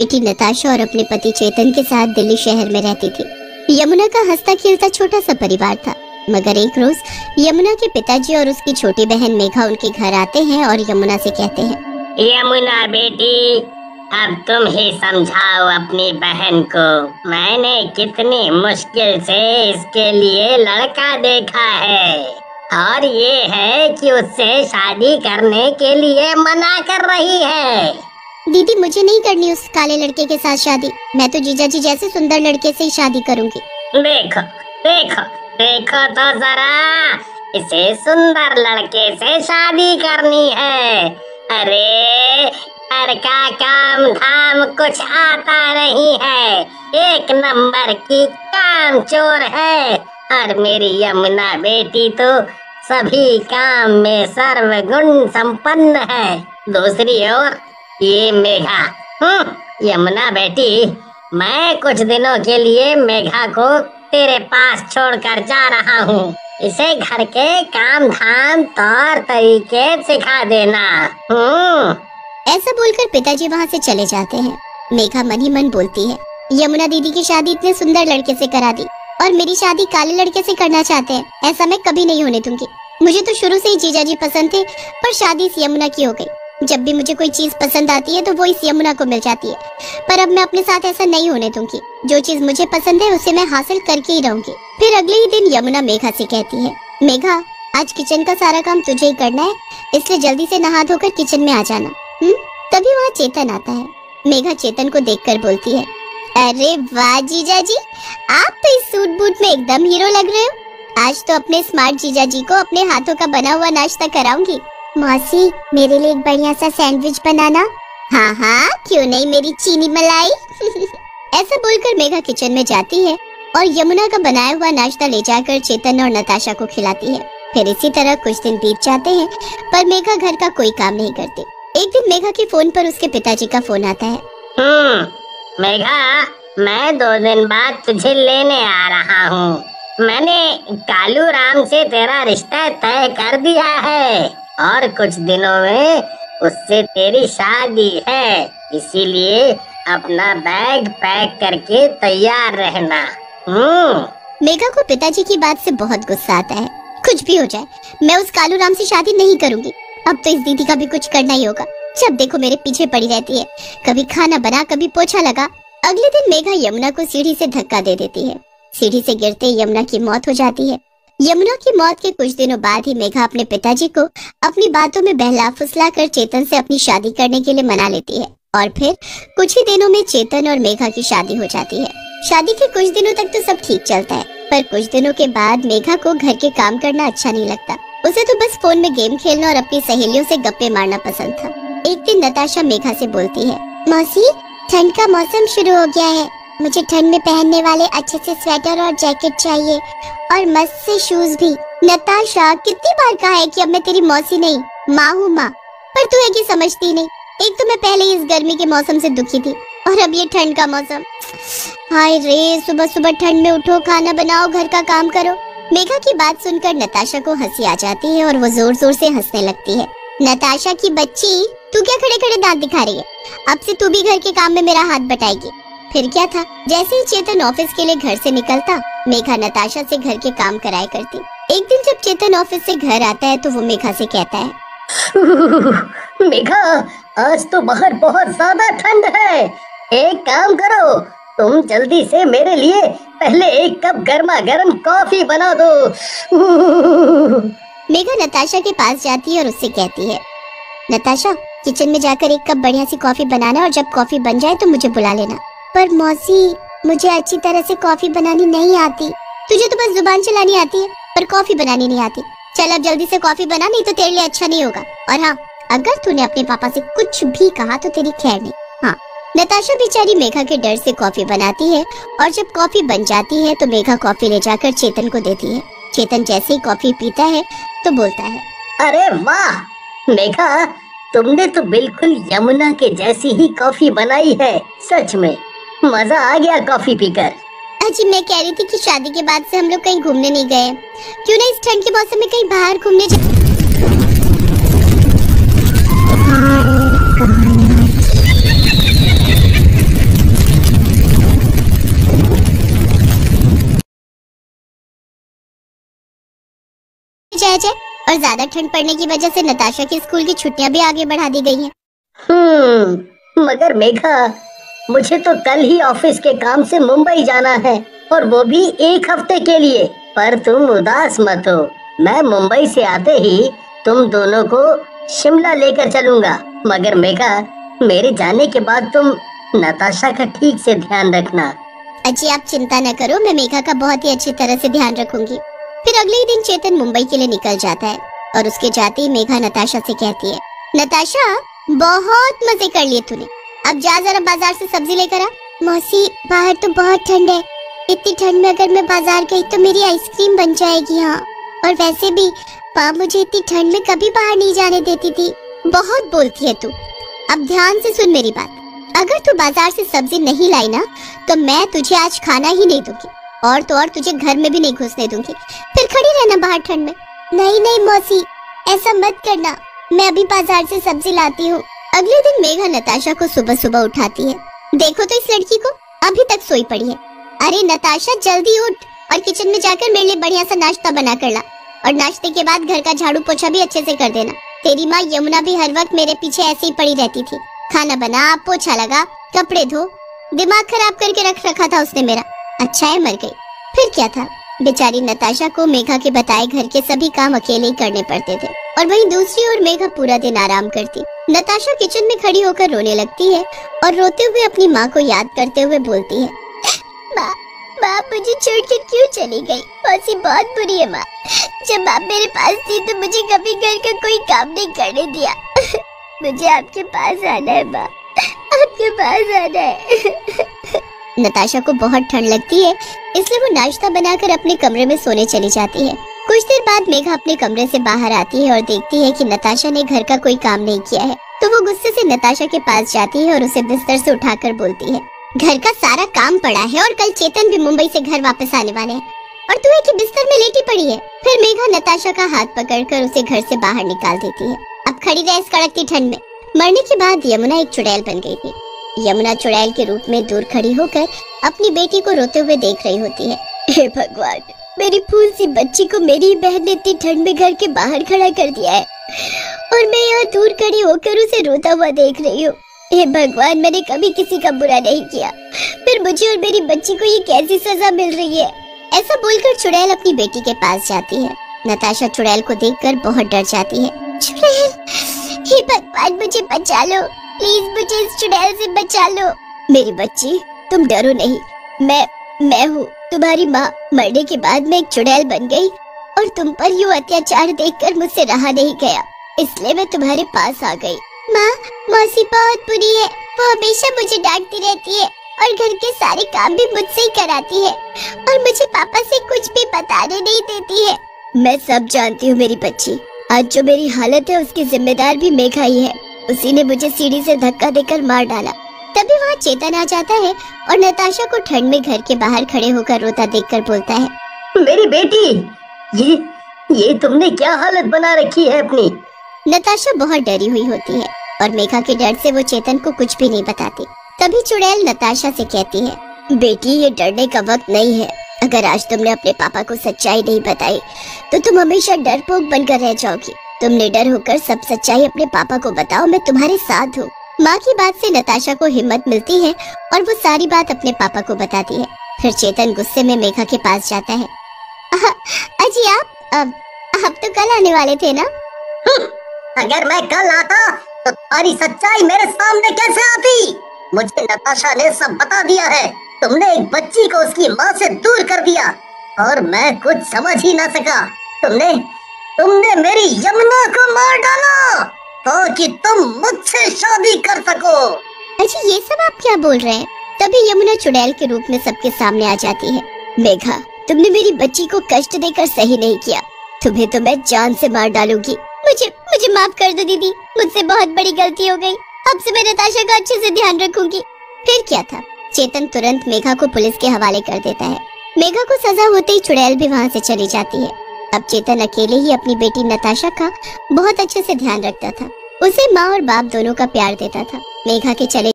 बेटी नताशा और अपने पति चेतन के साथ दिल्ली शहर में रहती थी। यमुना का हंसता खेलता छोटा सा परिवार था, मगर एक रोज यमुना के पिताजी और उसकी छोटी बहन मेघा उनके घर आते हैं और यमुना से कहते हैं, यमुना बेटी, अब तुम ही समझाओ अपनी बहन को। मैंने कितनी मुश्किल से इसके लिए लड़का देखा है और ये है कि उससे शादी करने के लिए मना कर रही है। दीदी, मुझे नहीं करनी उस काले लड़के के साथ शादी। मैं तो जीजा जी जैसे सुंदर लड़के से ही शादी करूंगी। देखो देखो देखो तो जरा, इसे सुंदर लड़के से शादी करनी है। अरे घर का काम धाम कुछ आता नहीं है, एक नंबर की काम चोर है। और मेरी यमुना बेटी तो सभी काम में सर्वगुण संपन्न है। दूसरी ओर ये मेघा, यमुना बेटी, मैं कुछ दिनों के लिए मेघा को तेरे पास छोड़कर जा रहा हूँ। इसे घर के काम धाम तौर तरीके सिखा देना। ऐसा बोलकर पिताजी वहाँ से चले जाते हैं। मेघा मन ही मन बोलती है, यमुना दीदी की शादी इतने सुंदर लड़के से करा दी और मेरी शादी काले लड़के से करना चाहते हैं। ऐसा मैं कभी नहीं होने दूंगी। मुझे तो शुरू से ही जीजा जी पसंद थे, पर शादी इस यमुना की हो गई। जब भी मुझे कोई चीज पसंद आती है तो वो इस यमुना को मिल जाती है, पर अब मैं अपने साथ ऐसा नहीं होने दूंगी। जो चीज मुझे पसंद है उसे मैं हासिल करके ही रहूंगी। फिर अगले ही दिन यमुना मेघा से कहती है, मेघा, आज किचन का सारा काम तुझे ही करना है, इसलिए जल्दी से नहा धोकर किचन में आ जाना। तभी वहाँ चेतन आता है। मेघा चेतन को देखकर बोलती है, अरे वाह जीजा जी, आप तो इस सूट बूट में एकदम हीरो लग रहे हो। आज तो अपने स्मार्ट जीजा जी को अपने हाथों का बना हुआ नाश्ता कराऊंगी। मौसी, मेरे लिए एक बढ़िया सा सैंडविच बनाना। हाँ हाँ, क्यों नहीं मेरी चीनी मलाई। ऐसा बोलकर मेघा किचन में जाती है और यमुना का बनाया हुआ नाश्ता ले जाकर चेतन और नताशा को खिलाती है। फिर इसी तरह कुछ दिन बीत जाते हैं, पर मेघा घर का कोई काम नहीं करती। एक दिन मेघा के फोन पर उसके पिताजी का फोन आता है। मेघा, मैं 2 दिन बाद तुझे लेने आ रहा हूँ। मैंने कालू राम से तेरा रिश्ता तय कर दिया है और कुछ दिनों में उससे तेरी शादी है, इसीलिए अपना बैग पैक करके तैयार रहना। मेघा को पिताजी की बात से बहुत गुस्सा आता है। कुछ भी हो जाए, मैं उस कालू राम से शादी नहीं करूंगी। अब तो इस दीदी का भी कुछ करना ही होगा। जब देखो मेरे पीछे पड़ी रहती है, कभी खाना बना, कभी पोछा लगा। अगले दिन मेघा यमुना को सीढ़ी से धक्का दे देती है। सीढ़ी से गिरते यमुना की मौत हो जाती है। यमुना की मौत के कुछ दिनों बाद ही मेघा अपने पिताजी को अपनी बातों में बहला फुसला कर चेतन से अपनी शादी करने के लिए मना लेती है और फिर कुछ ही दिनों में चेतन और मेघा की शादी हो जाती है। शादी के कुछ दिनों तक तो सब ठीक चलता है, पर कुछ दिनों के बाद मेघा को घर के काम करना अच्छा नहीं लगता। उसे तो बस फोन में गेम खेलना और अपनी सहेलियों से गप्पे मारना पसंद था। एक दिन नताशा मेघा से बोलती है, मौसी, ठंड का मौसम शुरू हो गया है। मुझे ठंड में पहनने वाले अच्छे से स्वेटर और जैकेट चाहिए और मस्त से शूज भी। नताशा, कितनी बार कहा है कि अब मैं तेरी मौसी नहीं, माँ हूँ माँ, पर तू है कि समझती नहीं। एक तो मैं पहले ही इस गर्मी के मौसम से दुखी थी और अब ये ठंड का मौसम। हाय रे, सुबह सुबह ठंड में उठो, खाना बनाओ, घर का काम करो। मेघा की बात सुनकर नताशा को हंसी आ जाती है और वो जोर जोर से हंसने लगती है। नताशा की बच्ची, तू क्या खड़े खड़े दांत दिखा रही है? अब से तू भी घर के काम में मेरा हाथ बटाएगी। फिर क्या था, जैसे ही चेतन ऑफिस के लिए घर से निकलता, मेघा नताशा से घर के काम कराया करती। एक दिन जब चेतन ऑफिस से घर आता है तो वो मेघा से कहता है, मेघा, आज तो बाहर बहुत ज्यादा ठंड है। एक काम करो, तुम जल्दी से मेरे लिए पहले एक कप गर्मा गर्म कॉफी बना दो। मेघा नताशा के पास जाती है और उससे कहती है, नताशा, किचन में जाकर एक कप बढ़िया सी कॉफी बनाना और जब कॉफी बन जाए तो मुझे बुला लेना। पर मौसी, मुझे अच्छी तरह से कॉफी बनानी नहीं आती। तुझे तो बस जुबान चलानी आती है, पर कॉफी बनानी नहीं आती। चल अब जल्दी से कॉफी बना, नहीं तो तेरे लिए अच्छा नहीं होगा। और हाँ, अगर तूने अपने पापा से कुछ भी कहा तो तेरी खैर नहीं। हाँ। नताशा बेचारी मेघा के डर से कॉफी बनाती है और जब कॉफी बन जाती है तो मेघा कॉफी ले जाकर चेतन को देती है। चेतन जैसे ही कॉफी पीता है तो बोलता है, अरे वाह मेघा, तुमने तो बिल्कुल यमुना के जैसी ही कॉफी बनाई है। सच में मजा आ गया कॉफी पीकर। अजी, मैं कह रही थी कि शादी के बाद से हम लोग कहीं घूमने नहीं गए। क्यों ना इस ठंड के मौसम में कहीं बाहर घूमने जाए। और ज्यादा ठंड पड़ने की वजह से नताशा की स्कूल की छुट्टियां भी आगे बढ़ा दी गई हैं। मगर मेघा, मुझे तो कल ही ऑफिस के काम से मुंबई जाना है, और वो भी 1 हफ्ते के लिए। पर तुम उदास मत हो, मैं मुंबई से आते ही तुम दोनों को शिमला लेकर चलूंगा। मगर मेघा, मेरे जाने के बाद तुम नताशा का ठीक से ध्यान रखना। अजी आप चिंता न करो, मैं मेघा का बहुत ही अच्छी तरह से ध्यान रखूंगी। फिर अगले ही दिन चेतन मुंबई के लिए निकल जाता है और उसके जाते ही मेघा नताशा से कहती है, नताशा बहुत मजे कर लिए तूने, अब जा जरा बाजार से सब्जी लेकर आ। मौसी बाहर तो बहुत ठंड है, इतनी ठंड में अगर मैं बाजार गई तो मेरी आइसक्रीम बन जाएगी। हाँ, और वैसे भी माँ मुझे इतनी ठंड में कभी बाहर नहीं जाने देती थी। बहुत बोलती है तू, अब ध्यान से सुन मेरी बात। अगर तू बाजार से सब्जी नहीं लाई ना तो मैं तुझे आज खाना ही नहीं दूंगी, और तो और तुझे घर में भी नहीं घुसने दूंगी। फिर खड़ी रहना बाहर ठंड में। नहीं नहीं मौसी, ऐसा मत करना, मैं अभी बाजार से सब्जी लाती हूँ। अगले दिन मेघा नताशा को सुबह सुबह उठाती है। देखो तो इस लड़की को, अभी तक सोई पड़ी है। अरे नताशा जल्दी उठ और किचन में जाकर मेरे लिए बढ़िया सा नाश्ता बना कर ला, और नाश्ते के बाद घर का झाड़ू पोछा भी अच्छे से कर देना। तेरी माँ यमुना भी हर वक्त मेरे पीछे ऐसे ही पड़ी रहती थी। खाना बना, पोछा लगा, कपड़े धो, दिमाग खराब करके रख रखा था उसने मेरा। अच्छा है मर गई। फिर क्या था, बेचारी नताशा को मेघा के बताए घर के सभी काम अकेले ही करने पड़ते थे, और वहीं दूसरी ओर मेघा पूरा दिन आराम करती। नताशा किचन में खड़ी होकर रोने लगती है और रोते हुए अपनी माँ को याद करते हुए बोलती है, माँ माँ मुझे छोड़कर क्यों चली गई? मौसी बहुत बुरी है माँ, जब आप मेरे पास थी तो मुझे कभी घर का कोई काम नहीं करने दिया। मुझे आपके पास आना है माँ, आपके पास आना है। नताशा को बहुत ठंड लगती है, इसलिए वो नाश्ता बनाकर अपने कमरे में सोने चली जाती है। कुछ देर बाद मेघा अपने कमरे से बाहर आती है और देखती है कि नताशा ने घर का कोई काम नहीं किया है, तो वो गुस्से से नताशा के पास जाती है और उसे बिस्तर से उठाकर बोलती है, घर का सारा काम पड़ा है और कल चेतन भी मुंबई से घर वापस आने वाले हैं और तू एक ही बिस्तर में लेटी पड़ी है। फिर मेघा नताशा का हाथ पकड़कर उसे घर से बाहर निकाल देती है। अब खड़ी रह इस कड़कती ठंड में। मरने के बाद यमुना एक चुड़ैल बन गई थी। यमुना चुड़ैल के रूप में दूर खड़ी होकर अपनी बेटी को रोते हुए देख रही होती है। हे भगवान, मेरी फूल सी बच्ची को मेरी ही बहन ने इतनी ठंड में घर के बाहर खड़ा कर दिया है और मैं यहाँ दूर खड़ी होकर उसे रोता हुआ देख रही हूँ। हे भगवान, मैंने कभी किसी का बुरा नहीं किया, फिर मुझे और मेरी बच्ची को ये कैसी सजा मिल रही है? ऐसा बोलकर चुड़ैल अपनी बेटी के पास जाती है। नताशा चुड़ैल को देखकर बहुत डर जाती है। चुड़ैल, हे भगवान मुझे बचा लो, प्लीज मुझे इस चुड़ैल से बचा लो। मेरी बच्ची तुम डरो नहीं, मैं हूँ तुम्हारी माँ। मरने के बाद मैं एक चुड़ैल बन गई और तुम पर यूं अत्याचार देखकर मुझसे रहा नहीं गया, इसलिए मैं तुम्हारे पास आ गई। माँ, मौसी बहुत बुरी है, वो हमेशा मुझे डांटती रहती है और घर के सारे काम भी मुझसे ही कराती है और मुझे पापा से कुछ भी बताने नहीं देती है। मैं सब जानती हूँ मेरी बच्ची, आज जो मेरी हालत है उसकी जिम्मेदार भी मेघा ही है। उसी ने मुझे सीढ़ी से धक्का देकर मार डाला। तभी वहाँ चेतन आ जाता है और नताशा को ठंड में घर के बाहर खड़े होकर रोता देखकर बोलता है, मेरी बेटी, ये तुमने क्या हालत बना रखी है अपनी? नताशा बहुत डरी हुई होती है और मेघा के डर से वो चेतन को कुछ भी नहीं बताती। तभी चुड़ैल नताशा से कहती है, बेटी ये डरने का वक्त नहीं है। अगर आज तुमने अपने पापा को सच्चाई नहीं बताई तो तुम हमेशा डरपोक बनकर रह जाओगी। तुम निडर होकर सब सच्चाई अपने पापा को बताओ, मैं तुम्हारे साथ हूँ। माँ की बात से नताशा को हिम्मत मिलती है और वो सारी बात अपने पापा को बताती है। फिर चेतन गुस्से में मेघा के पास जाता है। अजी आप तो कल आने वाले थे ना? अगर मैं कल आता तो तुम्हारी सच्चाई मेरे सामने कैसे आती? मुझे नताशा ने सब बता दिया है। तुमने एक बच्ची को उसकी माँ से दूर कर दिया और मैं कुछ समझ ही ना सका। तुमने मेरी यमुना को मार डाला ताकि तुम मुझसे शादी कर सको। अच्छा, ये सब आप क्या बोल रहे हैं? तभी यमुना चुड़ैल के रूप में सबके सामने आ जाती है। मेघा, तुमने मेरी बच्ची को कष्ट देकर सही नहीं किया, तुम्हें तो मैं जान से मार डालूंगी। मुझे माफ कर दो दीदी, मुझसे बहुत बड़ी गलती हो गई। अब से मैं नताशा का अच्छे से ध्यान रखूंगी। फिर क्या था, चेतन तुरंत मेघा को पुलिस के हवाले कर देता है। मेघा को सजा होते ही चुड़ैल भी वहाँ से चली जाती है। अब चेतन अकेले ही अपनी बेटी नताशा का बहुत अच्छे से ध्यान रखता था। उसे माँ और बाप दोनों का प्यार देता था। मेघा के चले